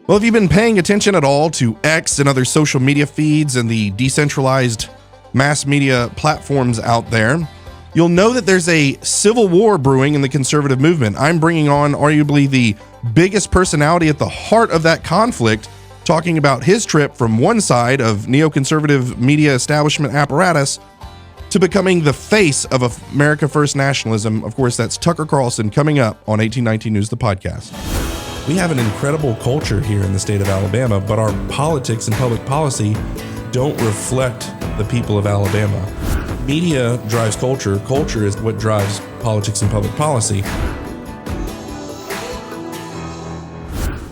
Well, if you've been paying attention at all to X and other social media feeds and the decentralized mass media platforms out there, you'll know that there's a civil war brewing in the conservative movement. I'm bringing on arguably the biggest personality at the heart of that conflict, talking about his trip from one side of neoconservative media establishment apparatus to becoming the face of America First nationalism. Of course, that's Tucker Carlson, coming up on 1819 News, the podcast. We have an incredible culture here in the state of Alabama, but our politics and public policy don't reflect the people of Alabama. Media drives culture. Culture is what drives politics and public policy.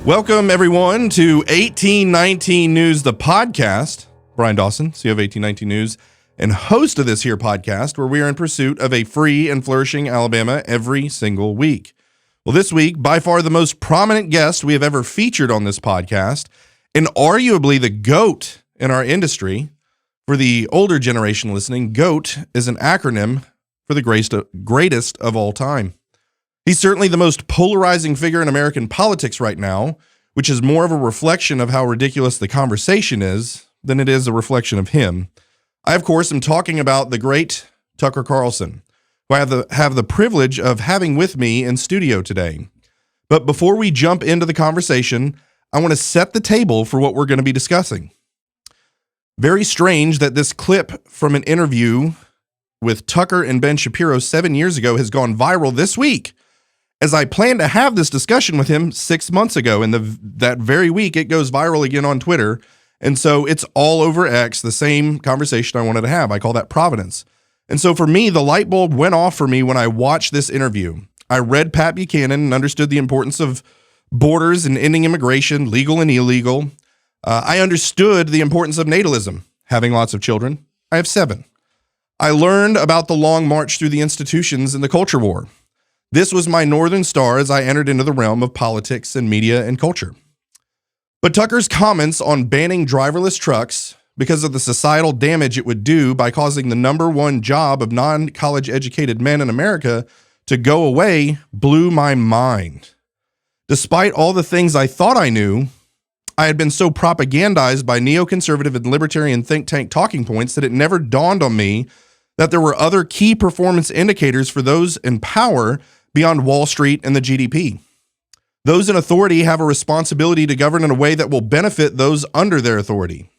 Welcome, everyone, to 1819 News, the podcast. Bryan Dawson, CEO of 1819 News, and host of this here podcast, where we are in pursuit of a free and flourishing Alabama every single week. Well, this week, by far the most prominent guest we have ever featured on this podcast, and arguably the GOAT in our industry. For the older generation listening, GOAT is an acronym for the greatest of all time. He's certainly the most polarizing figure in American politics right now, which is more of a reflection of how ridiculous the conversation is than it is a reflection of him. I, of course, am talking about the great Tucker Carlson, who I have the privilege of having with me in studio today. But before we jump into the conversation, I want to set the table for what we're going to be discussing. Very strange that this clip from an interview with Tucker and Ben Shapiro 7 years ago has gone viral this week, as I planned to have this discussion with him 6 months ago, and that very week it goes viral again on Twitter, and so it's all over X, the same conversation I wanted to have. I call that Providence. And so for me, the light bulb went off for me when I watched this interview. I read Pat Buchanan and understood the importance of borders and ending immigration, legal and illegal. I understood the importance of natalism, having lots of children. I have 7. I learned about the long march through the institutions and the culture war. This was my northern star as I entered into the realm of politics and media and culture. But Tucker's comments on banning driverless trucks because of the societal damage it would do by causing the number one job of non-college educated men in America to go away blew my mind. Despite all the things I thought I knew, I had been so propagandized by neoconservative and libertarian think tank talking points that it never dawned on me that there were other key performance indicators for those in power beyond Wall Street and the GDP. Those in authority have a responsibility to govern in a way that will benefit those under their authority.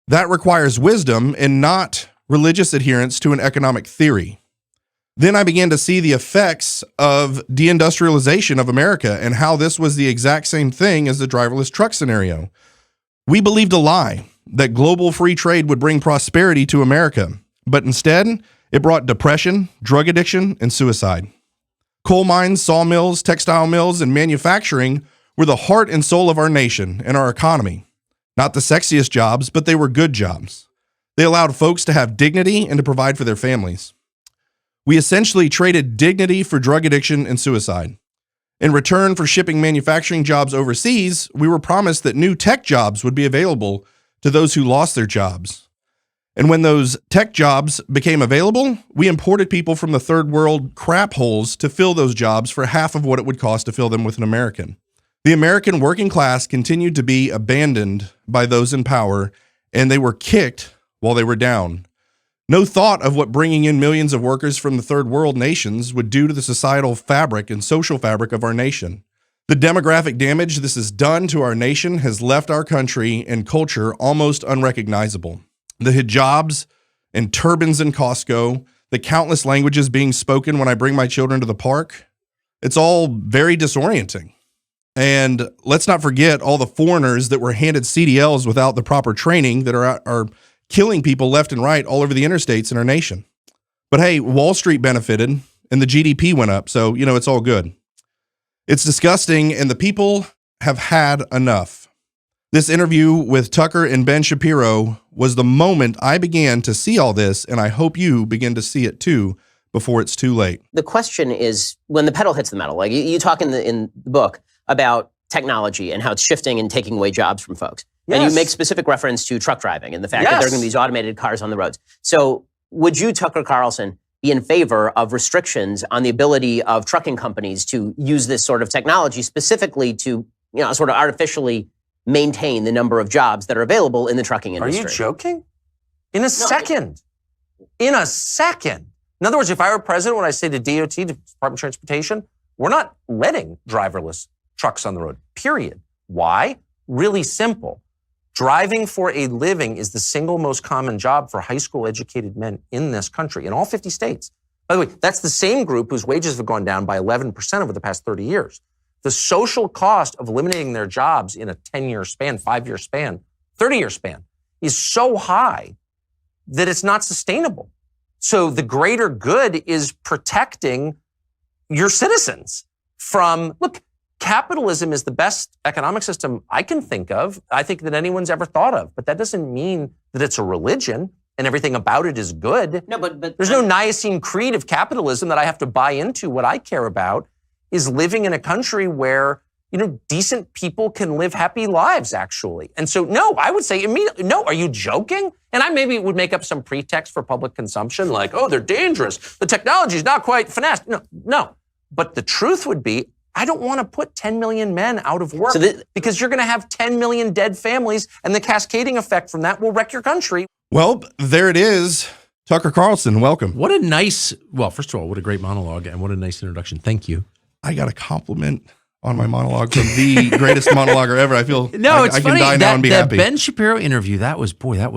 That requires wisdom and not religious adherence to an economic theory. Then I began to see the effects of deindustrialization of America and how this was the exact same thing as the driverless truck scenario. We believed a lie that global free trade would bring prosperity to America, but instead it brought depression, drug addiction, and suicide. Coal mines, sawmills, textile mills, and manufacturing were the heart and soul of our nation and our economy. Not the sexiest jobs, but they were good jobs. They allowed folks to have dignity and to provide for their families. We essentially traded dignity for drug addiction and suicide. In return for shipping manufacturing jobs overseas, we were promised that new tech jobs would be available to those who lost their jobs. And when those tech jobs became available, we imported people from the third world crap holes to fill those jobs for half of what it would cost to fill them with an American. The American working class continued to be abandoned by those in power, and they were kicked while they were down. No thought of what bringing in millions of workers from the third world nations would do to the societal fabric and social fabric of our nation. The demographic damage this has done to our nation has left our country and culture almost unrecognizable. The hijabs and turbans in Costco, the countless languages being spoken when I bring my children to the park, it's all very disorienting. And let's not forget all the foreigners that were handed CDLs without the proper training that are killing people left and right all over the interstates in our nation. But hey, Wall Street benefited and the GDP went up, so, it's all good. It's disgusting, and the people have had enough. This interview with Tucker and Ben Shapiro was the moment I began to see all this, and I hope you begin to see it too before it's too late. The question is, when the pedal hits the metal, like you talk in the book about technology and how it's shifting and taking away jobs from folks. Yes. And you make specific reference to truck driving and the fact that there are going to be these automated cars on the roads. So would you, Tucker Carlson, be in favor of restrictions on the ability of trucking companies to use this sort of technology specifically to, sort of artificially maintain the number of jobs that are available in the trucking industry. Are you joking? In a second. In a second. In other words, if I were president, when I say to DOT, to Department of Transportation, we're not letting driverless trucks on the road, period. Why? Really simple. Driving for a living is the single most common job for high school educated men in this country, in all 50 states. By the way, that's the same group whose wages have gone down by 11% over the past 30 years. The social cost of eliminating their jobs in a 10-year span, 5-year span, 30-year span is so high that it's not sustainable. So the greater good is protecting your citizens from, look, capitalism is the best economic system I can think of, I think that anyone's ever thought of. But that doesn't mean that it's a religion and everything about it is good. No, but there's no Nicene Creed of capitalism that I have to buy into. What I care about is living in a country where, decent people can live happy lives, actually. And so, no, I would say immediately, no, are you joking? And I maybe would make up some pretext for public consumption, like, oh, they're dangerous. The technology is not quite finessed. No. But the truth would be, I don't want to put 10 million men out of work because you're going to have 10 million dead families, and the cascading effect from that will wreck your country. Well, there it is. Tucker Carlson, welcome. What a nice, first of all, what a great monologue and what a nice introduction. Thank you. I got a compliment on my monologue from the greatest monologuer ever. I feel it's I funny. can die now and be happy. That Ben Shapiro interview, that was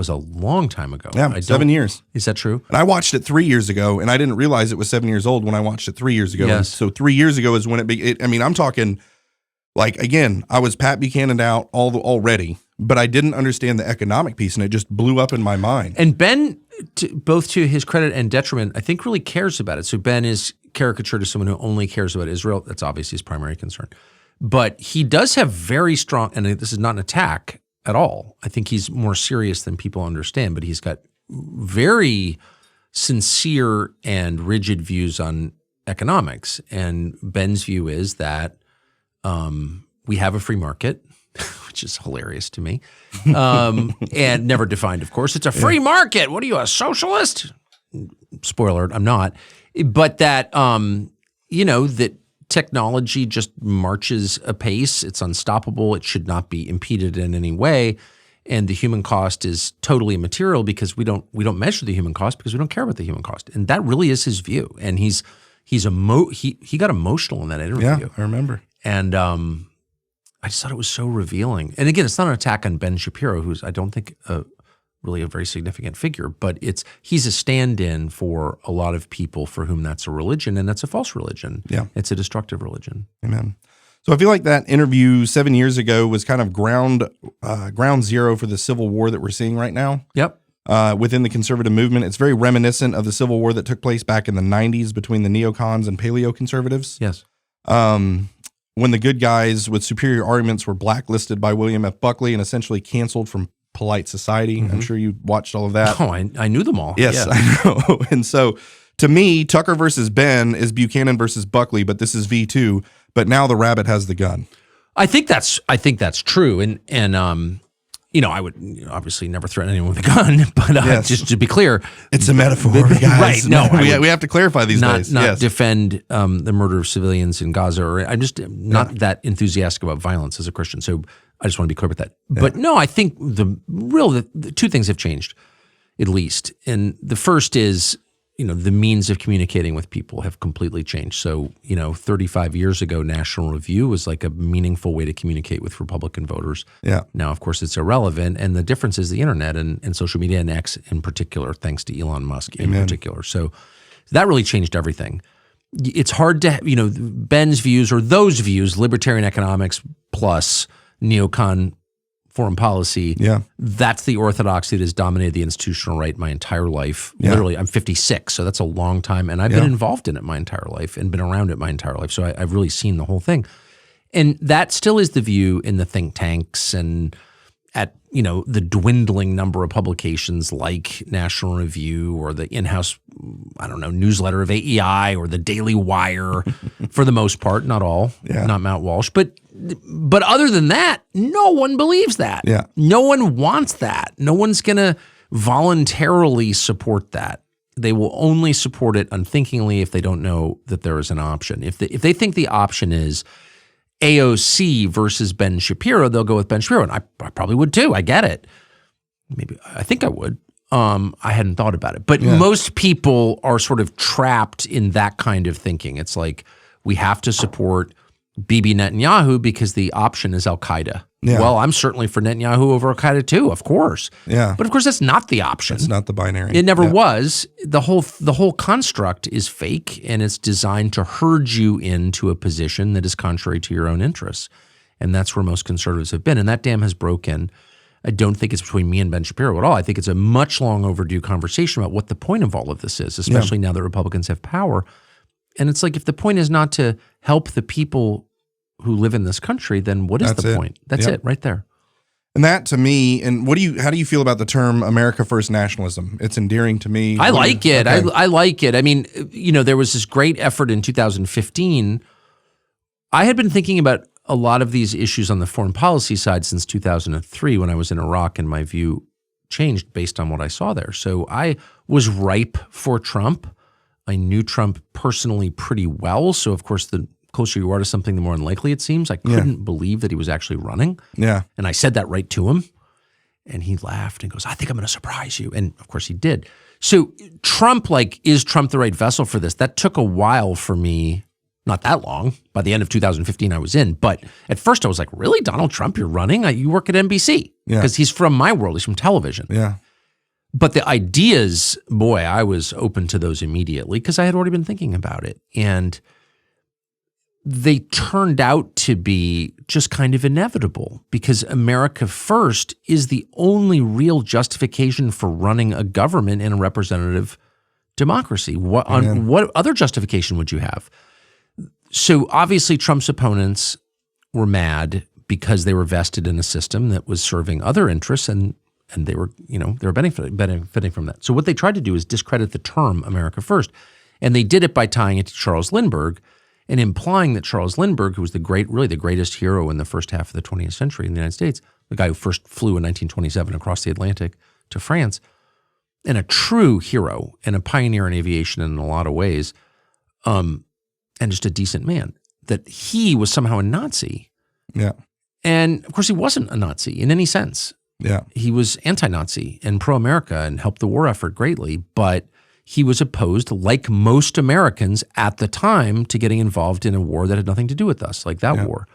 a long time ago. Yeah, 7 years. Is that true? And I watched it 3 years ago, and I didn't realize it was 7 years old when I watched it 3 years ago. Yes. So 3 years ago is when I'm talking, again, I was Pat Buchanan out already, but I didn't understand the economic piece, and it just blew up in my mind. And Ben, both to his credit and detriment, I think really cares about it. So Ben is caricatured as someone who only cares about Israel. That's obviously his primary concern. But he does have very strong, and this is not an attack at all. I think he's more serious than people understand, but he's got very sincere and rigid views on economics. And Ben's view is that we have a free market, which is hilarious to me, and never defined, of course. It's a free market. What are you, a socialist? Spoiler alert, I'm not. But that, that technology just marches apace. It's unstoppable. It should not be impeded in any way. And the human cost is totally immaterial because we don't measure the human cost because we don't care about the human cost. And that really is his view. And he got emotional in that interview. Yeah, I remember. And I just thought it was so revealing. And again, it's not an attack on Ben Shapiro, who's I don't think really a very significant figure, but he's a stand-in for a lot of people for whom that's a religion, and that's a false religion. Yeah. It's a destructive religion. Amen. So I feel like that interview 7 years ago was kind of ground zero for the civil war that we're seeing right now. Yep. Within the conservative movement. It's very reminiscent of the civil war that took place back in the 90s between the neocons and paleoconservatives. Yes. When the good guys with superior arguments were blacklisted by William F. Buckley and essentially canceled from polite society. Mm-hmm. I'm sure you watched all of that. Oh, I knew them all. Yes, yeah. I know. And so to me, Tucker versus Ben is Buchanan versus Buckley, but this is V2. But now the rabbit has the gun. I think that's true. And I would obviously never threaten anyone with a gun, but yes. Just to be clear, it's a metaphor, guys. Right? No, we have to clarify these days. Not yes. defend the murder of civilians in Gaza, or I'm just not that enthusiastic about violence as a Christian. So I just want to be clear with that. Yeah. But no, I think the two things have changed, at least. And the first is, the means of communicating with people have completely changed. So, 35 years ago, National Review was like a meaningful way to communicate with Republican voters. Yeah. Now, of course, it's irrelevant. And the difference is the internet and social media and X in particular, thanks to Elon Musk in particular. So that really changed everything. It's hard to, Ben's views or those views, libertarian economics plus neocon foreign policy, that's the orthodoxy that has dominated the institutional right my entire life. Yeah. Literally, I'm 56, so that's a long time. And I've been involved in it my entire life and been around it my entire life. So I've really seen the whole thing. And that still is the view in the think tanks and at, the dwindling number of publications like National Review or the in-house, newsletter of AEI or the Daily Wire for the most part, not all, not Mount Walsh. But other than that, no one believes that. Yeah. No one wants that. No one's going to voluntarily support that. They will only support it unthinkingly if they don't know that there is an option. If they think the option is AOC versus Ben Shapiro, they'll go with Ben Shapiro. And I probably would too. I get it. Maybe I think I would. I hadn't thought about it. But most people are sort of trapped in that kind of thinking. It's like, we have to support Bibi Netanyahu because the option is Al-Qaeda. Yeah. Well, I'm certainly for Netanyahu over Al-Qaeda too, of course. Yeah. But of course, that's not the option. It's not the binary. It never was. The whole construct is fake, and it's designed to herd you into a position that is contrary to your own interests. And that's where most conservatives have been. And that dam has broken. I don't think it's between me and Ben Shapiro at all. I think it's a much long overdue conversation about what the point of all of this is, especially now that Republicans have power. And it's like, if the point is not to help the people who live in this country, then what is the point? That's it right there. And that to me, and how do you feel about the term America First nationalism? It's endearing to me. I like it. Okay. I like it. I mean, there was this great effort in 2015. I had been thinking about a lot of these issues on the foreign policy side since 2003 when I was in Iraq, and my view changed based on what I saw there. So I was ripe for Trump. I knew Trump personally pretty well. So of course, the closer you are to something, the more unlikely it seems. I couldn't believe that he was actually running. Yeah. And I said that right to him. And he laughed and goes, I think I'm going to surprise you. And of course he did. So Trump, is Trump the right vessel for this? That took a while for me. Not that long. By the end of 2015, I was in. But at first I was like, really? Donald Trump, you're running? You work at NBC. Because he's from my world. He's from television. Yeah. But the ideas, boy, I was open to those immediately because I had already been thinking about it. And they turned out to be just kind of inevitable because America First is the only real justification for running a government in a representative democracy. What other justification would you have? So obviously Trump's opponents were mad because they were vested in a system that was serving other interests, and they were benefiting from that. So what they tried to do is discredit the term America First, and they did it by tying it to Charles Lindbergh and implying that Charles Lindbergh, who was the greatest hero in the first half of the 20th century in the United States, the guy who first flew in 1927 across the Atlantic to France, and a true hero and a pioneer in aviation in a lot of ways, and just a decent man, that he was somehow a Nazi. Yeah. And of course he wasn't a Nazi in any sense. Yeah. He was anti-Nazi and pro-America and helped the war effort greatly, but he was opposed, like most Americans at the time, to getting involved in a war that had nothing to do with us, like that war,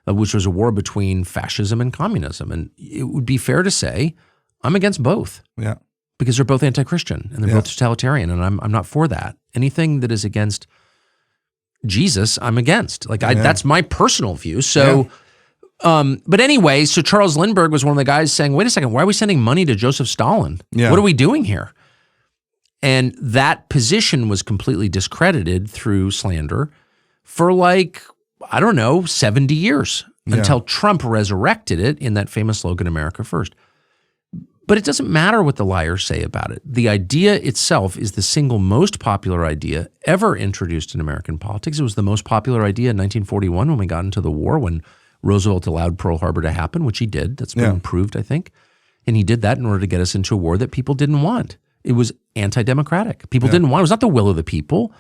which was a war between fascism and communism. And it would be fair to say, I'm against both. Yeah. Because they're both anti-Christian and they're both totalitarian, and I'm not for that. Anything that is against Jesus, I'm against. That's my personal view. So, but anyway, so Charles Lindbergh was one of the guys saying, wait a second, why are we sending money to Joseph Stalin? Yeah. What are we doing here? And that position was completely discredited through slander for 70 years until Trump resurrected it in that famous slogan, America First. But it doesn't matter what the liars say about it. The idea itself is the single most popular idea ever introduced in American politics. It was the most popular idea in 1941 when we got into the war, when Roosevelt allowed Pearl Harbor to happen, which he did. That's been proved, I think. And he did that in order to get us into a war that people didn't want. It was anti-democratic. People didn't want it. It was not the will of the people.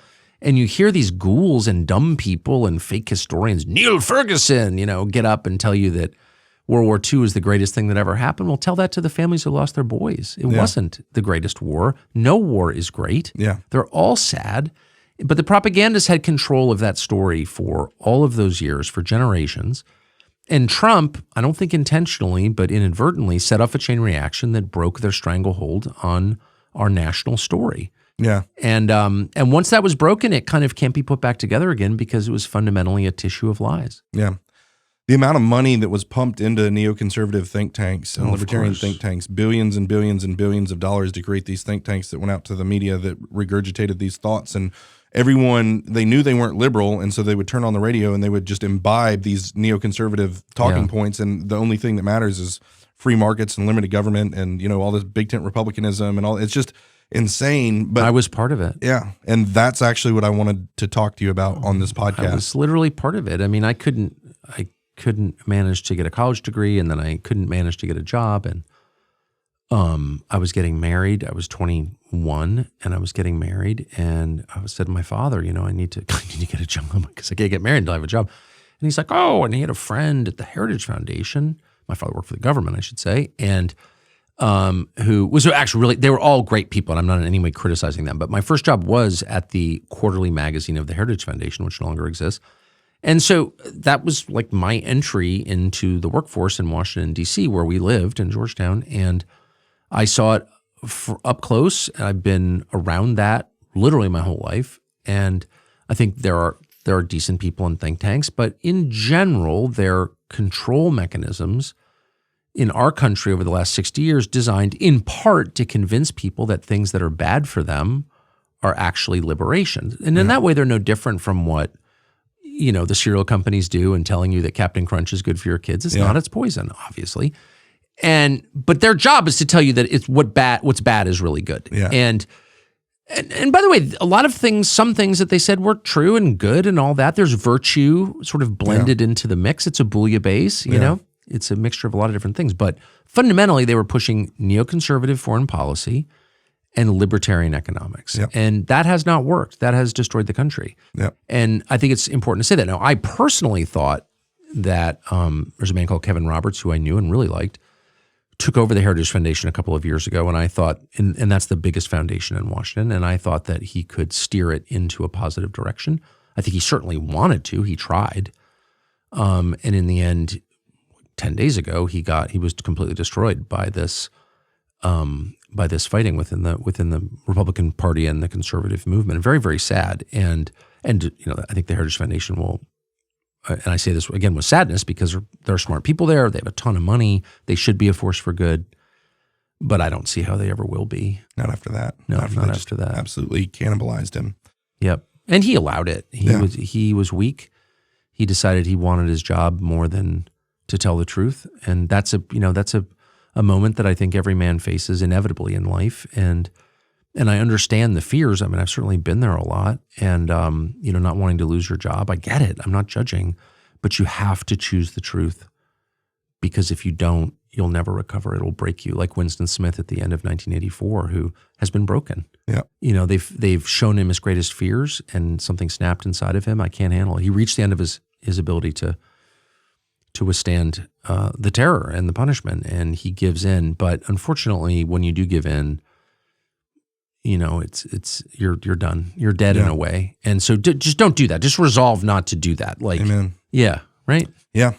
And you hear these ghouls and dumb people and fake historians, Neil Ferguson, get up and tell you that World War II is the greatest thing that ever happened. Well, tell that to the families who lost their boys. It wasn't the greatest war. No war is great. Yeah. They're all sad. But the propagandists had control of that story for all of those years, for generations. And Trump, I don't think intentionally, but inadvertently, set off a chain reaction that broke their stranglehold on our national story. Yeah. And once that was broken, it kind of can't be put back together again because it was fundamentally a tissue of lies. Yeah. The amount of money that was pumped into neoconservative think tanks and libertarian think tanks, billions and billions and billions of dollars to create these think tanks that went out to the media that regurgitated these thoughts. And everyone, they knew they weren't liberal, and so they would turn on the radio and they would just imbibe these neoconservative talking points. And the only thing that matters is free markets and limited government and, all this big tent republicanism and all. It's just insane. But I was part of it. Yeah. And that's actually what I wanted to talk to you about on this podcast. I was literally part of it. I mean, I couldn't manage to get a college degree, and then I couldn't manage to get a job. And I was getting married. I was 21 and I was getting married, and I said to my father, I need to get a job because I can't get married until I have a job. And he's like, oh, and he had a friend at the Heritage Foundation. My father worked for the government, I should say, and who was actually really, they were all great people, and I'm not in any way criticizing them. But my first job was at the quarterly magazine of the Heritage Foundation, which no longer exists. And so that was like my entry into the workforce in Washington, D.C., where we lived in Georgetown. And I saw it up close. And I've been around that literally my whole life. And I think there are decent people in think tanks, but in general, they're control mechanisms in our country over the last 60 years designed in part to convince people that things that are bad for them are actually liberation. And in that way, they're no different from what, the cereal companies do and telling you that Captain Crunch is good for your kids. It's not, it's poison, obviously. But their job is to tell you that it's what's bad is really good. Yeah. And by the way, a lot of things, some things that they said were true and good and all that. There's virtue sort of blended into the mix. It's a bouillabaisse, you know? It's a mixture of a lot of different things. But fundamentally, they were pushing neoconservative foreign policy and libertarian economics. Yep. And that has not worked. That has destroyed the country. Yep. And I think it's important to say that. Now, I personally thought that there's a man called Kevin Roberts, who I knew and really liked, took over the Heritage Foundation a couple of years ago, and I thought, and that's the biggest foundation in Washington, and I thought that he could steer it into a positive direction. I think he certainly wanted to. He tried. And in the end, 10 days ago, he was completely destroyed by this fighting within the Republican Party and the conservative movement. Very, very sad. And I think the Heritage Foundation will, and I say this again with sadness because there are smart people there. They have a ton of money. They should be a force for good. But I don't see how they ever will be. Not after that. No, not after that. Absolutely cannibalized him. Yep. And he allowed it. He was weak. He decided he wanted his job more than to tell the truth. And that's a moment that I think every man faces inevitably in life. And I understand the fears. I mean, I've certainly been there a lot. And, not wanting to lose your job. I get it. I'm not judging. But you have to choose the truth. Because if you don't, you'll never recover. It'll break you. Like Winston Smith at the end of 1984, who has been broken. Yeah. They've shown him his greatest fears and something snapped inside of him. I can't handle it. He reached the end of his ability to withstand the terror and the punishment, and he gives in. But unfortunately, when you do give in, it's you're done. You're dead in a way. And so just don't do that. Just resolve not to do that. Like, amen. Yeah, right? Yeah.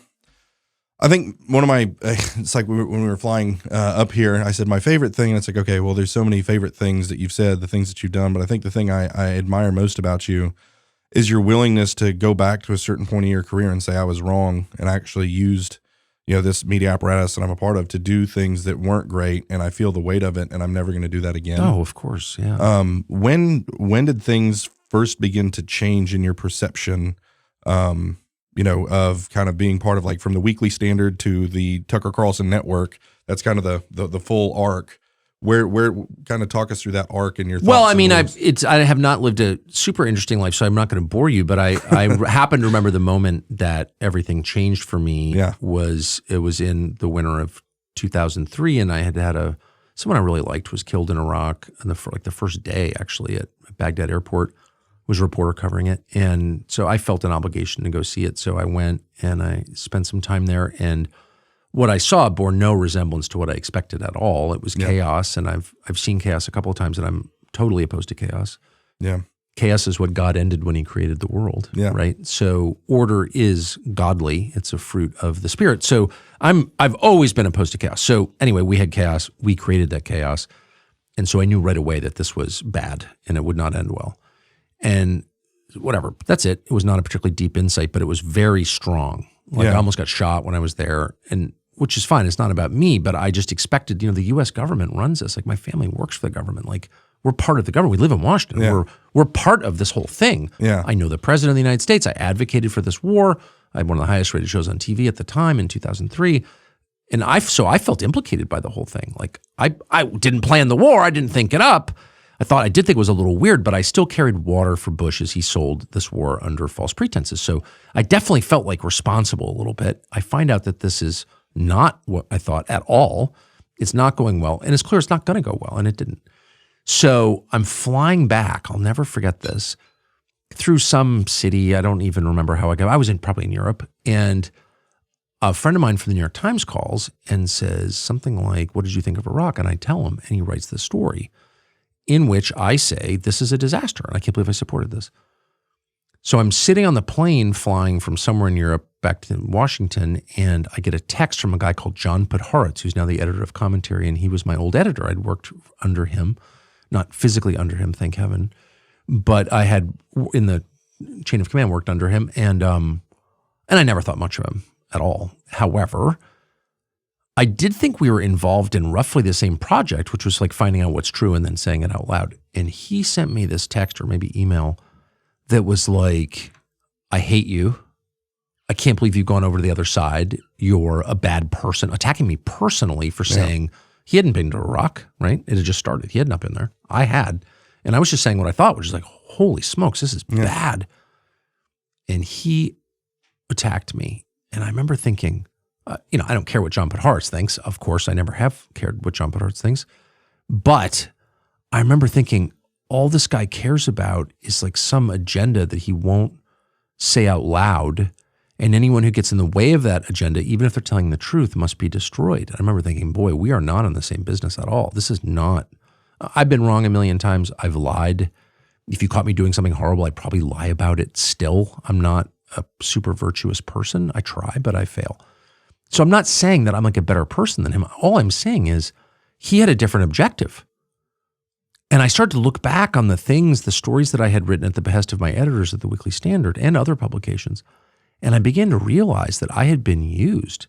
I think one of my, it's like when we were flying up here, I said my favorite thing, and it's like, okay, well, there's so many favorite things that you've said, the things that you've done, but I think the thing I admire most about you is your willingness to go back to a certain point in your career and say, I was wrong, and I actually used, this media apparatus that I'm a part of to do things that weren't great, and I feel the weight of it, and I'm never going to do that again. Oh, of course, yeah. When did things first begin to change in your perception, of kind of being part of, like, from the Weekly Standard to the Tucker Carlson network? That's kind of the full arc. Where kind of talk us through that arc in your thoughts? Well, I mean, I have not lived a super interesting life, so I'm not going to bore you, but I happen to remember the moment that everything changed for me. Yeah. It was in the winter of 2003, and I had someone I really liked was killed in Iraq, and the first day actually at Baghdad airport. Was a reporter covering it, and so I felt an obligation to go see it. So I went and I spent some time there, and what I saw bore no resemblance to what I expected at all. It was chaos, and I've seen chaos a couple of times, and I'm totally opposed to chaos. Yeah, chaos is what God ended when He created the world. Yeah, right. So order is godly; it's a fruit of the Spirit. So I've always been opposed to chaos. So anyway, we had chaos. We created that chaos, and so I knew right away that this was bad and it would not end well. And whatever, that's it. It was not a particularly deep insight, but it was very strong. I almost got shot when I was there, and which is fine. It's not about me, but I just expected, the U.S. government runs this. Like, my family works for the government. Like, we're part of the government. We live in Washington. Yeah. We're part of this whole thing. Yeah. I know the president of the United States. I advocated for this war. I had one of the highest rated shows on TV at the time in 2003. And I felt implicated by the whole thing. Like, I didn't plan the war. I didn't think it up. I did think it was a little weird, but I still carried water for Bush as he sold this war under false pretenses. So I definitely felt like responsible a little bit. I find out that this is not what I thought at all. It's not going well. And it's clear it's not going to go well, and it didn't. So I'm flying back. I'll never forget this. through some city. I don't even remember how I got. I was probably in Europe, and a friend of mine from the New York Times calls and says something like, "What did you think of Iraq?" And I tell him, and he writes this story in which I say, "This is a disaster, and I can't believe I supported this." So I'm sitting on the plane flying from somewhere in Europe back to Washington, and I get a text from a guy called John Podhoretz, who's now the editor of Commentary, and he was my old editor. I'd worked under him, not physically under him, thank heaven, but I had in the chain of command worked under him, and I never thought much of him at all. However, I did think we were involved in roughly the same project, which was like finding out what's true and then saying it out loud. And he sent me this text or maybe email that was like, "I hate you. I can't believe you've gone over to the other side. You're a bad person," attacking me personally for saying he hadn't been to Iraq, right? It had just started. He had not been there. I had. And I was just saying what I thought, which is like, holy smokes, this is bad. And he attacked me. And I remember thinking, I don't care what John Podhoretz thinks. Of course, I never have cared what John Podhoretz thinks. But I remember thinking, all this guy cares about is like some agenda that he won't say out loud. And anyone who gets in the way of that agenda, even if they're telling the truth, must be destroyed. I remember thinking, boy, we are not in the same business at all. This is not. I've been wrong a million times. I've lied. If you caught me doing something horrible, I'd probably lie about it still. I'm not a super virtuous person. I try, but I fail. So I'm not saying that I'm like a better person than him. All I'm saying is he had a different objective. And I started to look back on the stories that I had written at the behest of my editors at the Weekly Standard and other publications. And I began to realize that I had been used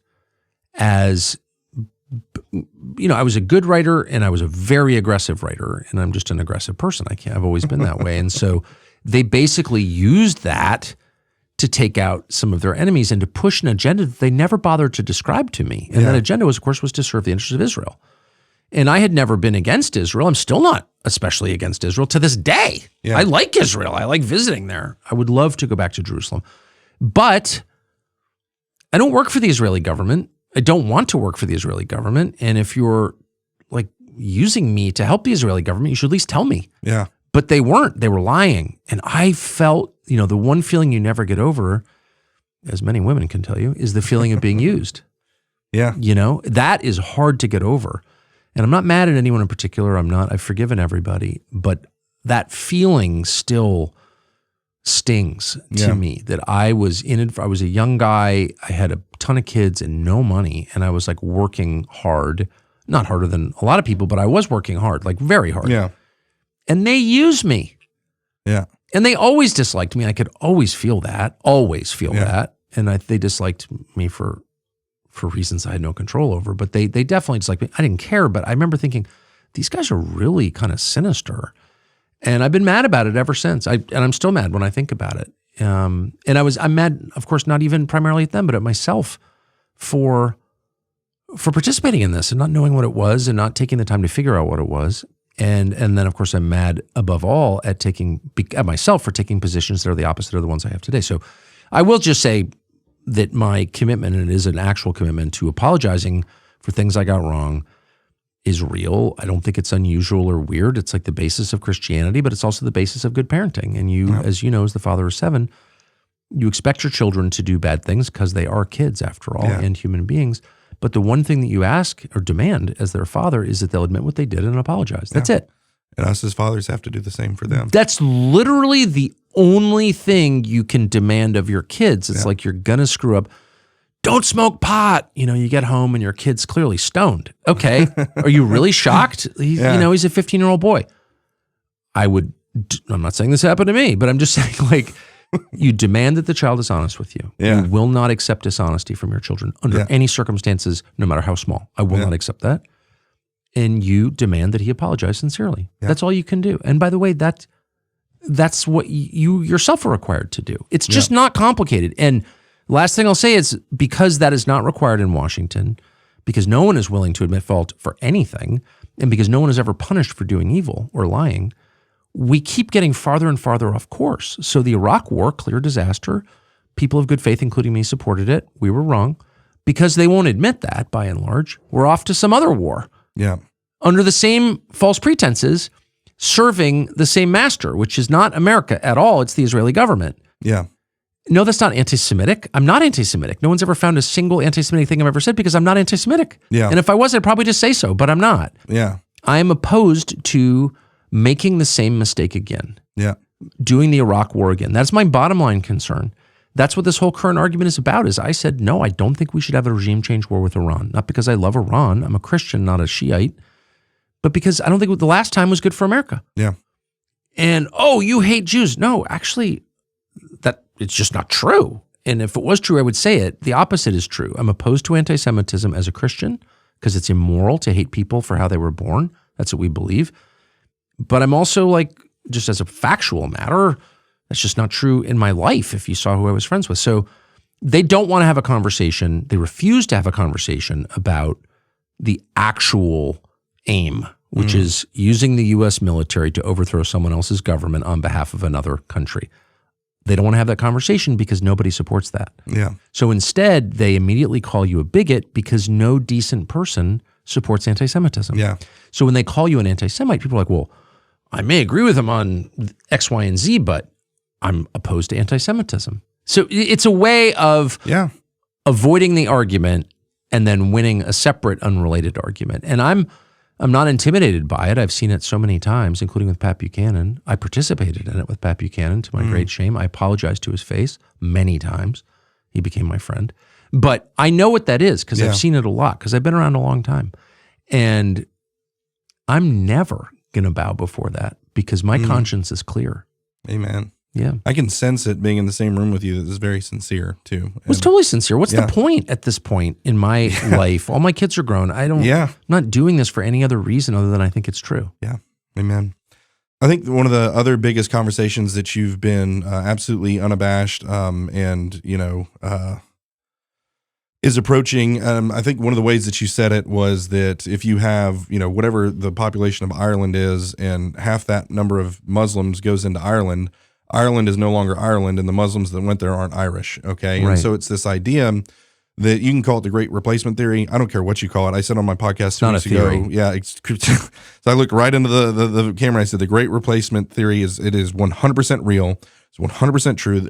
as, I was a good writer and I was a very aggressive writer, and I'm just an aggressive person. I've always been that way. And so they basically used that to take out some of their enemies and to push an agenda that they never bothered to describe to me. And that agenda was to serve the interests of Israel. And I had never been against Israel. I'm still not especially against Israel to this day. Yeah. I like Israel. I like visiting there. I would love to go back to Jerusalem. But I don't work for the Israeli government. I don't want to work for the Israeli government. And if you're like using me to help the Israeli government, you should at least tell me. Yeah. But they weren't. They were lying. And I felt, the one feeling you never get over, as many women can tell you, is the feeling of being used. Yeah. That is hard to get over. And I'm not mad at anyone in particular. I've forgiven everybody. But that feeling still stings to me, that I was I was a young guy. I had a ton of kids and no money. And I was like working hard, not harder than a lot of people, but I was working hard, like very hard. Yeah. And they used me. Yeah. And they always disliked me. I could always feel that, And they disliked me for reasons I had no control over, but they definitely disliked me. I didn't care, but I remember thinking, these guys are really kind of sinister. And I've been mad about it ever since. And I'm still mad when I think about it. And I'm mad, of course, not even primarily at them, but at myself for participating in this and not knowing what it was and not taking the time to figure out what it was. And then, of course, I'm mad above all at myself for taking positions that are the opposite of the ones I have today. So I will just say that my commitment, and it is an actual commitment, to apologizing for things I got wrong is real. I don't think it's unusual or weird. It's like the basis of Christianity, but it's also the basis of good parenting. And you, as you know, as the father of 7, you expect your children to do bad things because they are kids after all and human beings. But the one thing that you ask or demand as their father is that they'll admit what they did and apologize. That's it. And us as fathers have to do the same for them. That's literally the only thing you can demand of your kids. It's like you're going to screw up. Don't smoke pot. You get home and your kid's clearly stoned. Okay. Are you really shocked? He's a 15-year-old boy. I'm not saying this happened to me, but I'm just saying, like, you demand that the child is honest with you. You will not accept dishonesty from your children under any circumstances, no matter how small. I will not accept that. And you demand that he apologize sincerely. That's all you can do. And by the way, that's what you yourself are required to do. It's just not complicated. And last thing I'll say is, because that is not required in Washington, because no one is willing to admit fault for anything, and because no one is ever punished for doing evil or lying, we keep getting farther and farther off course. So the Iraq War, clear disaster. People of good faith, including me, supported it. We were wrong. Because they won't admit that, by and large, we're off to some other war. Yeah. Under the same false pretenses. serving the same master, which is not America at all. It's the Israeli government. Yeah. No, that's not anti-Semitic. I'm not anti-Semitic. No one's ever found a single anti-Semitic thing I've ever said because I'm not anti-Semitic. Yeah. And if I was, I'd probably just say so, but I'm not. Yeah. I am opposed to making the same mistake again. Yeah. Doing the Iraq war again. That's my bottom line concern. That's what this whole current argument is about, is I said, no, I don't think we should have a regime change war with Iran. Not because I love Iran. I'm a Christian, not a Shiite. But because I don't think the last time was good for America. Yeah. And, oh, you hate Jews. No, actually, it's just not true. And if it was true, I would say it. The opposite is true. I'm opposed to anti-Semitism as a Christian because it's immoral to hate people for how they were born. That's what we believe. But I'm also like, just as a factual matter, that's just not true in my life if you saw who I was friends with. So they don't want to have a conversation. They refuse to have a conversation about the actual aim, which is using the U.S. military to overthrow someone else's government on behalf of another country. They don't want to have that conversation because nobody supports that. Yeah. So instead, they immediately call you a bigot because no decent person supports anti-Semitism. Yeah. So when they call you an anti-Semite, people are like, well, I may agree with them on X, Y, and Z, but I'm opposed to anti-Semitism. So it's a way of avoiding the argument and then winning a separate, unrelated argument. And I'm not intimidated by it. I've seen it so many times, including with Pat Buchanan. I participated in it with Pat Buchanan to my great shame. I apologized to his face many times. He became my friend. But I know what that is because I've seen it a lot because I've been around a long time. And I'm never going to bow before that because my conscience is clear. Amen. Yeah. I can sense it being in the same room with you. That is very sincere too. It's totally sincere. What's the point at this point in my life? All my kids are grown. I'm not doing this for any other reason other than I think it's true. Yeah. Amen. I think one of the other biggest conversations that you've been absolutely unabashed and, is approaching, I think one of the ways that you said it was that if you have, whatever the population of Ireland is and half that number of Muslims goes into Ireland, Ireland is no longer Ireland and the Muslims that went there aren't Irish, okay? Right. And so it's this idea that you can call it the Great Replacement Theory. I don't care what you call it. I said on my podcast 2 weeks ago. Yeah. So I looked right into the camera and I said the Great Replacement Theory is 100% real. It's 100% true.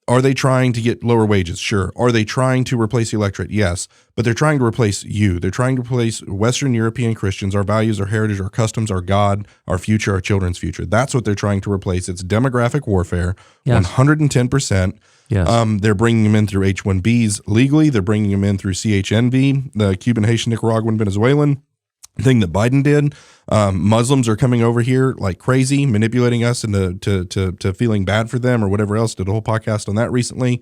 Are they trying to get lower wages? Sure. Are they trying to replace the electorate? Yes. But they're trying to replace you. They're trying to replace Western European Christians, our values, our heritage, our customs, our God, our future, our children's future. That's what they're trying to replace. It's demographic warfare, 110%. Yes. They're bringing them in through H-1Bs legally. They're bringing them in through CHNV, the Cuban, Haitian, Nicaraguan, Venezuelan thing that Biden did. Muslims are coming over here like crazy, manipulating us into to feeling bad for them or whatever else. Did a whole podcast on that recently.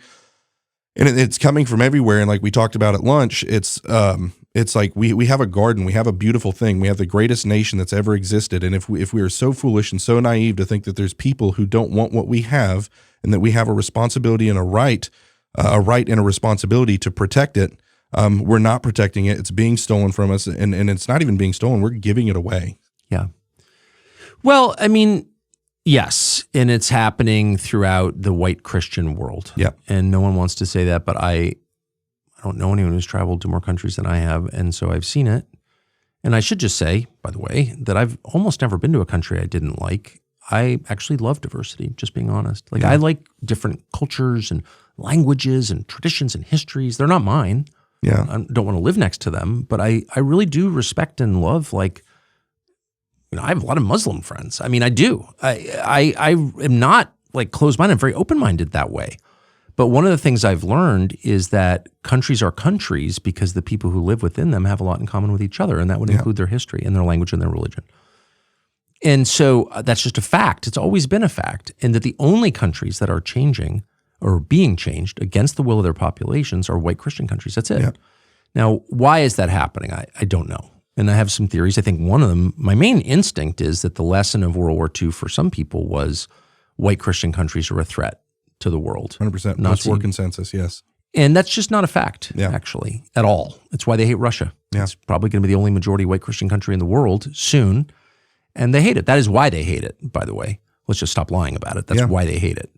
And it's coming from everywhere. And like we talked about at lunch, it's like we have a garden, we have a beautiful thing. We have the greatest nation that's ever existed. And if we are so foolish and so naive to think that there's people who don't want what we have and that we have a responsibility and a right and a responsibility to protect it, we're not protecting it. It's being stolen from us, and it's not even being stolen. We're giving it away. Yeah. Well, I mean, yes, and it's happening throughout the white Christian world. Yeah. And no one wants to say that, but I don't know anyone who's traveled to more countries than I have, and so I've seen it. And I should just say, by the way, that I've almost never been to a country I didn't like. I actually love diversity, just being honest. Like I like different cultures and languages and traditions and histories. They're not mine. Yeah. I don't want to live next to them, but I really do respect and love, like, I have a lot of Muslim friends. I mean, I do. I am not like closed-minded. I'm very open-minded that way. But one of the things I've learned is that countries are countries because the people who live within them have a lot in common with each other, and that would include their history and their language and their religion. And so that's just a fact. It's always been a fact. And that the only countries that are changing or being changed against the will of their populations are white Christian countries. That's it. Yeah. Now, why is that happening? I don't know. And I have some theories. I think one of them, my main instinct is that the lesson of World War II for some people was white Christian countries are a threat to the world. 100%. Post-war consensus, yes. And that's just not a fact, actually, at all. It's why they hate Russia. Yeah. It's probably going to be the only majority white Christian country in the world soon. And they hate it. That is why they hate it, by the way. Let's just stop lying about it. That's why they hate it.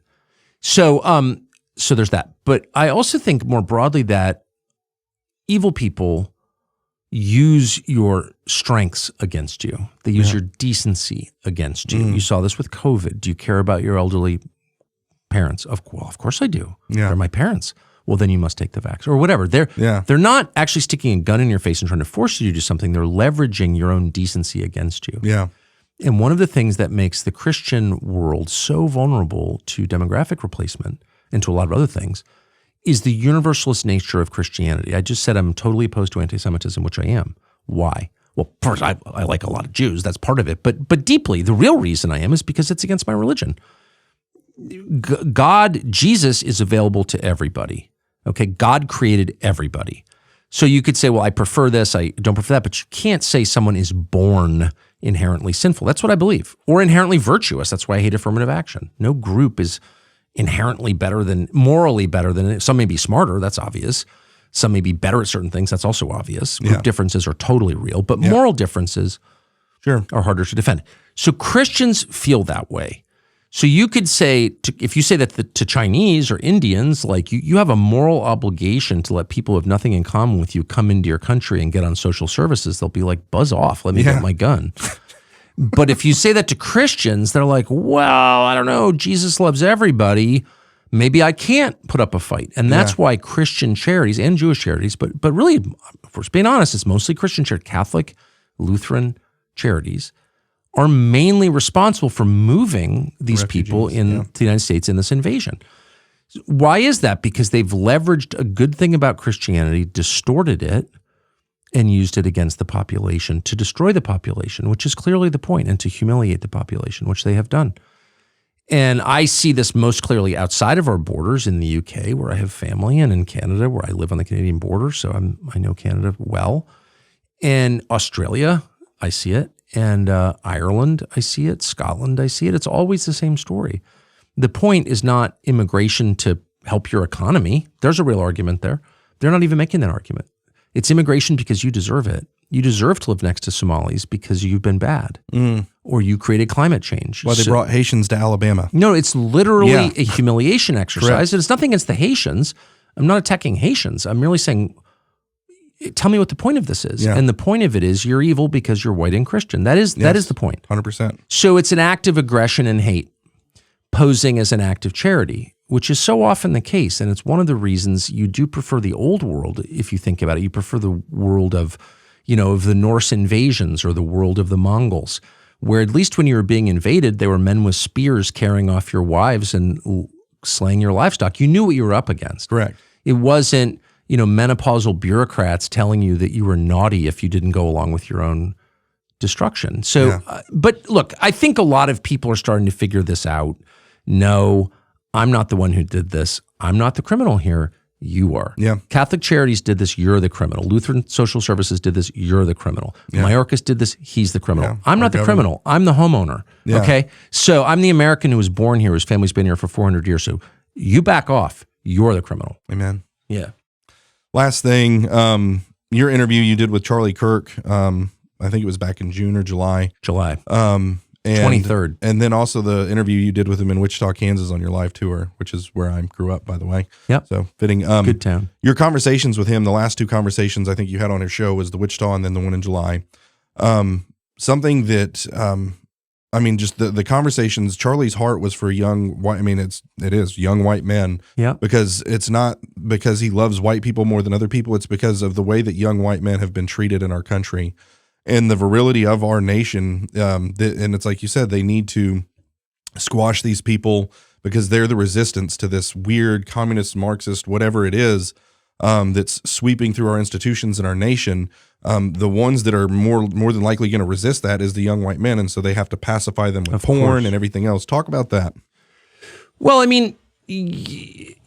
So there's that. But I also think more broadly that evil people use your strengths against you. They use your decency against you. You saw this with COVID. Do you care about your elderly parents? Of course I do. Yeah. They're my parents. Well, then you must take the vaccine or whatever. They're not actually sticking a gun in your face and trying to force you to do something. They're leveraging your own decency against you. Yeah. And one of the things that makes the Christian world so vulnerable to demographic replacement and to a lot of other things is the universalist nature of Christianity. I just said I'm totally opposed to anti-Semitism, which I am. Why? Well, first, I like a lot of Jews. That's part of it. But deeply, the real reason I am is because it's against my religion. God, Jesus is available to everybody. Okay, God created everybody. So you could say, well, I prefer this, I don't prefer that, but you can't say someone is born inherently sinful. That's what I believe. Or inherently virtuous. That's why I hate affirmative action. No group is inherently morally better than, some may be smarter, that's obvious. Some may be better at certain things, that's also obvious. Group differences are totally real, but moral differences are harder to defend. So Christians feel that way. So you could say, if you say that to Chinese or Indians, like you have a moral obligation to let people who have nothing in common with you come into your country and get on social services, they'll be like, buzz off, let me get my gun. But if you say that to Christians, they're like, well, I don't know, Jesus loves everybody. Maybe I can't put up a fight. And that's why Christian charities and Jewish charities, but really, if we're being honest, it's mostly Christian charities, Catholic, Lutheran charities, are mainly responsible for moving these people into the United States in this invasion. Why is that? Because they've leveraged a good thing about Christianity, distorted it, and used it against the population to destroy the population, which is clearly the point, and to humiliate the population, which they have done. And I see this most clearly outside of our borders in the UK, where I have family, and in Canada, where I live on the Canadian border, so I know Canada well. And Australia, I see it. And Ireland, I see it. Scotland, I see it. It's always the same story. The point is not immigration to help your economy. There's a real argument there. They're not even making that argument. It's immigration because you deserve it. You deserve to live next to Somalis because you've been bad or you created climate change. Well, they brought Haitians to Alabama. No, it's literally a humiliation exercise. And it's nothing against the Haitians. I'm not attacking Haitians. I'm merely saying, tell me what the point of this is. Yeah. And the point of it is you're evil because you're white and Christian. That is the point. 100%. So it's an act of aggression and hate posing as an act of charity, which is so often the case. And it's one of the reasons you do prefer the old world, if you think about it. You prefer the world of the Norse invasions or the world of the Mongols, where at least when you were being invaded, there were men with spears carrying off your wives and slaying your livestock. You knew what you were up against. Correct. It wasn't, menopausal bureaucrats telling you that you were naughty if you didn't go along with your own destruction. So, but look, I think a lot of people are starting to figure this out. No, I'm not the one who did this. I'm not the criminal here. You are. Yeah. Catholic Charities did this. You're the criminal. Lutheran Social Services did this. You're the criminal. Yeah. Mayorkas did this. He's the criminal. Yeah. I'm not the criminal. I'm the homeowner. Yeah. Okay. So I'm the American who was born here. His family's been here for 400 years. So you back off. You're the criminal. Amen. Yeah. Last thing, your interview you did with Charlie Kirk, I think it was back in June or July. And 23rd. And then also the interview you did with him in Wichita, Kansas on your live tour, which is where I grew up, by the way. Yep. So fitting. Good town. Your conversations with him, the last two conversations I think you had on his show was the Wichita and then the one in July. Something that, just the conversations, Charlie's heart was for young white, it is young white men. Yeah. Because it's not because he loves white people more than other people. It's because of the way that young white men have been treated in our country. And the virility of our nation, and it's like you said, they need to squash these people because they're the resistance to this weird communist, Marxist, whatever it is, that's sweeping through our institutions and our nation. The ones that are more than likely going to resist that is the young white men, and so they have to pacify them with porn and everything else. Talk about that. Well, you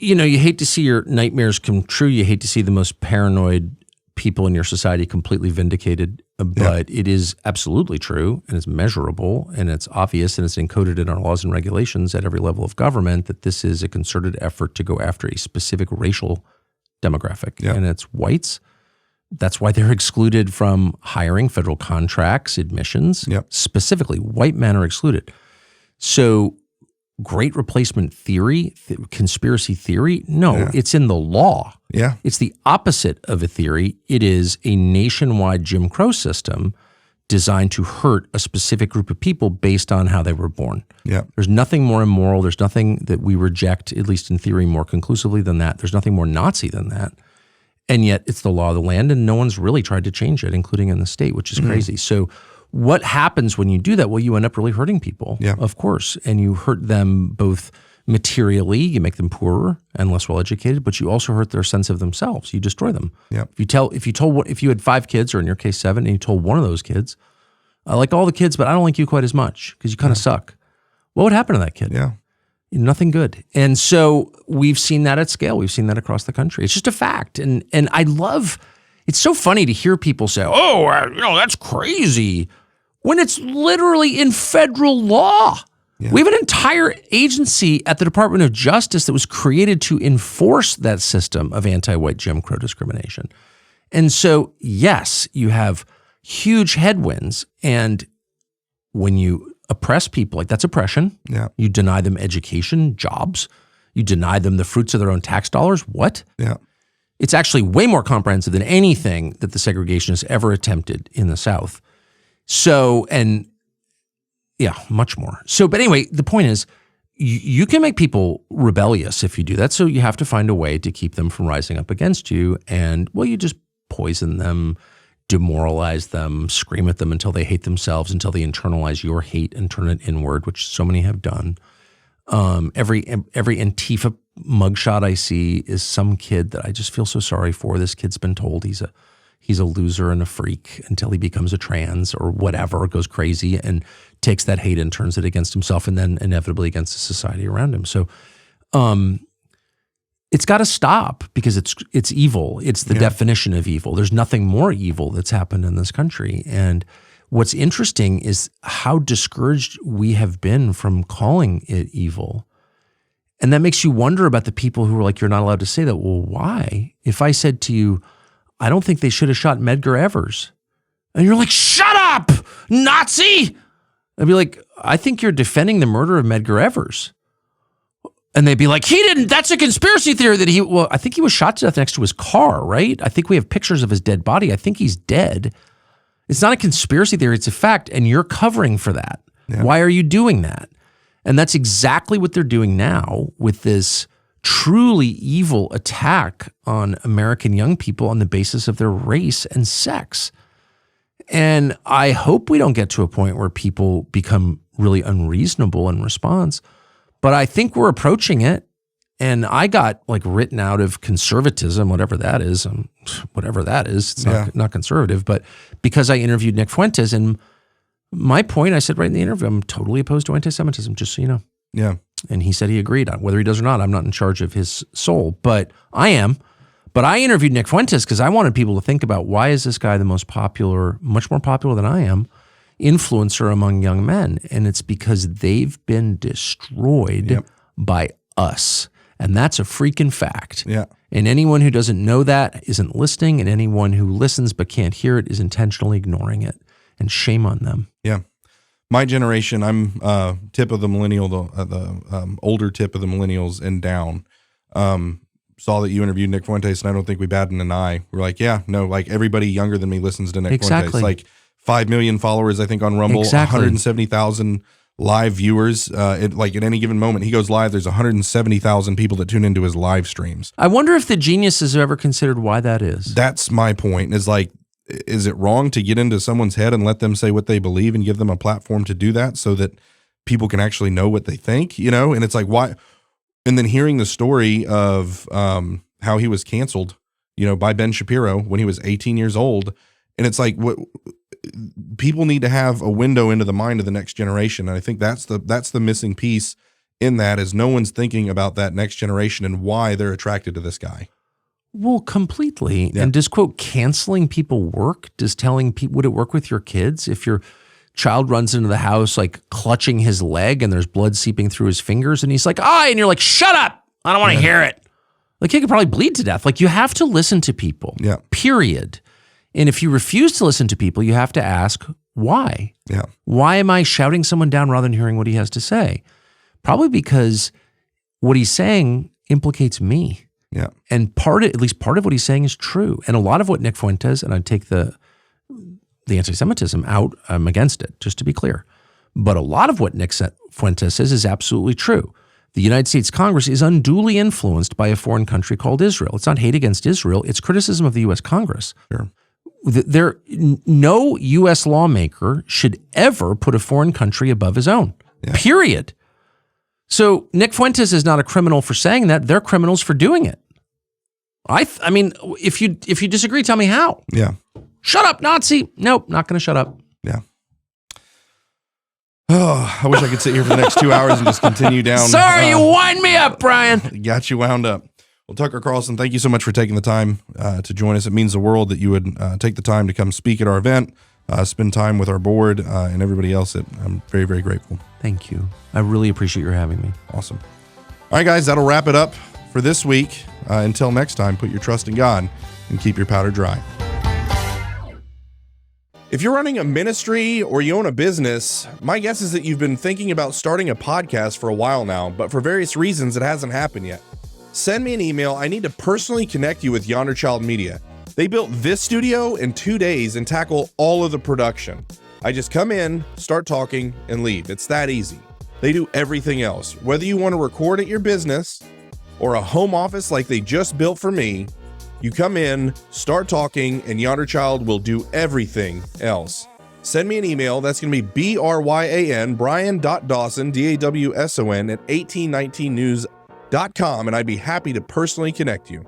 hate to see your nightmares come true. You hate to see the most paranoid people in your society completely vindicated, but it is absolutely true, and it's measurable, and it's obvious, and it's encoded in our laws and regulations at every level of government that this is a concerted effort to go after a specific racial demographic, and it's whites. That's why they're excluded from hiring, federal contracts, admissions. Specifically, white men are excluded. So great replacement theory, conspiracy theory. No, it's in the law. Yeah. It's the opposite of a theory. It is a nationwide Jim Crow system designed to hurt a specific group of people based on how they were born. Yeah. There's nothing more immoral. There's nothing that we reject, at least in theory, more conclusively than that. There's nothing more Nazi than that. And yet it's the law of the land, and no one's really tried to change it, including in the state, which is crazy. So what happens when you do that? Well, you end up really hurting people, of course, and you hurt them both materially, you make them poorer and less well-educated, but you also hurt their sense of themselves. You destroy them. Yeah. If you had 5 kids, or in your case 7, and you told one of those kids, I like all the kids, but I don't like you quite as much because you kind of suck, what would happen to that kid? Yeah. Nothing good. And so we've seen that at scale. We've seen that across the country. It's just a fact. And I love, it's so funny to hear people say, that's crazy, when it's literally in federal law. Yeah. We have an entire agency at the Department of Justice that was created to enforce that system of anti-white Jim Crow discrimination. And so, yes, you have huge headwinds. And when you oppress people, like that's oppression. Yeah. You deny them education, jobs. You deny them the fruits of their own tax dollars. What? Yeah. It's actually way more comprehensive than anything that the segregationists ever attempted in the South. So, and yeah, much more. So, but anyway, the point is, you can make people rebellious if you do that. So you have to find a way to keep them from rising up against you. And, well, you just poison them, demoralize them, scream at them until they hate themselves, until they internalize your hate and turn it inward, which so many have done. Every Antifa mugshot I see is some kid that I just feel so sorry for. This kid's been told he's a loser and a freak until he becomes a trans or whatever, goes crazy and takes that hate and turns it against himself and then inevitably against the society around him. So it's got to stop because it's evil. It's the definition of evil. There's nothing more evil that's happened in this country. And what's interesting is how discouraged we have been from calling it evil. And that makes you wonder about the people who are like, you're not allowed to say that. Well, why? If I said to you, I don't think they should have shot Medgar Evers, and you're like, shut up, Nazi! I'd be like, I think you're defending the murder of Medgar Evers. And they'd be like, he didn't, that's a conspiracy theory that well, I think he was shot to death next to his car, right? I think we have pictures of his dead body. I think he's dead. It's not a conspiracy theory, it's a fact, and you're covering for that. Yeah. Why are you doing that? And that's exactly what they're doing now with this truly evil attack on American young people on the basis of their race and sex. And I hope we don't get to a point where people become really unreasonable in response, but I think we're approaching it. And I got like written out of conservatism, whatever that is. It's not conservative, but because I interviewed Nick Fuentes, and my point, I said right in the interview, I'm totally opposed to anti-Semitism, just so you know. Yeah. And he said he agreed. Whether he does or not, I'm not in charge of his soul, but I am. But I interviewed Nick Fuentes because I wanted people to think about, why is this guy the most popular, much more popular than I am, influencer among young men? And it's because they've been destroyed by us. And that's a freaking fact. Yeah. And anyone who doesn't know that isn't listening, and anyone who listens but can't hear it is intentionally ignoring it. And shame on them. Yeah. My generation, I'm tip of the millennial, the older tip of the millennials and down. Saw that you interviewed Nick Fuentes, and I don't think we batted an eye. We're like, like everybody younger than me listens to Nick Fuentes. Like 5 million followers, I think, on Rumble, 170,000 live viewers. At any given moment he goes live, there's 170,000 people that tune into his live streams. I wonder if the geniuses have ever considered why that is. That's my point. Is it wrong to get into someone's head and let them say what they believe and give them a platform to do that so that people can actually know what they think, And it's like, why? And then hearing the story of how he was canceled, by Ben Shapiro when he was 18 years old. And it's like, what people need to have a window into the mind of the next generation. And I think that's the missing piece in that, is no one's thinking about that next generation and why they're attracted to this guy. Well, completely. Yeah. And does, quote, canceling people work? Does telling people, would it work with your kids? If your child runs into the house, like clutching his leg and there's blood seeping through his fingers and he's like, and you're like, shut up. I don't want to hear it. Like, he could probably bleed to death. Like, you have to listen to people, period. And if you refuse to listen to people, you have to ask, why? Yeah. Why am I shouting someone down rather than hearing what he has to say? Probably because what he's saying implicates me. Yeah. And at least part of what he's saying is true. And a lot of what Nick Fuentes, and I take the anti-Semitism out, I'm against it, just to be clear. But a lot of what Nick Fuentes says is absolutely true. The United States Congress is unduly influenced by a foreign country called Israel. It's not hate against Israel. It's criticism of the U.S. Congress. Sure. No U.S. lawmaker should ever put a foreign country above his own, period. So Nick Fuentes is not a criminal for saying that. They're criminals for doing it. I mean, if you disagree, tell me how. Yeah. Shut up, Nazi. Nope, not going to shut up. Yeah. Oh, I wish I could sit here for the next 2 hours and just continue down. Sorry, you wind me up, Brian. Got you wound up. Well, Tucker Carlson, thank you so much for taking the time to join us. It means the world that you would take the time to come speak at our event, spend time with our board and everybody else. I'm very, very grateful. Thank you. I really appreciate your having me. Awesome. All right, guys, that'll wrap it up for this week. Until next time, put your trust in God and keep your powder dry. If you're running a ministry or you own a business, my guess is that you've been thinking about starting a podcast for a while now, but for various reasons, it hasn't happened yet. Send me an email. I need to personally connect you with Yonder Child Media. They built this studio in 2 days and tackle all of the production. I just come in, start talking, and leave. It's that easy. They do everything else. Whether you want to record at your business or a home office like they just built for me, you come in, start talking, and Yonder Child will do everything else. Send me an email. That's going to be BRYAN, Brian.Dawson, DAWSON at 1819news.com, and I'd be happy to personally connect you.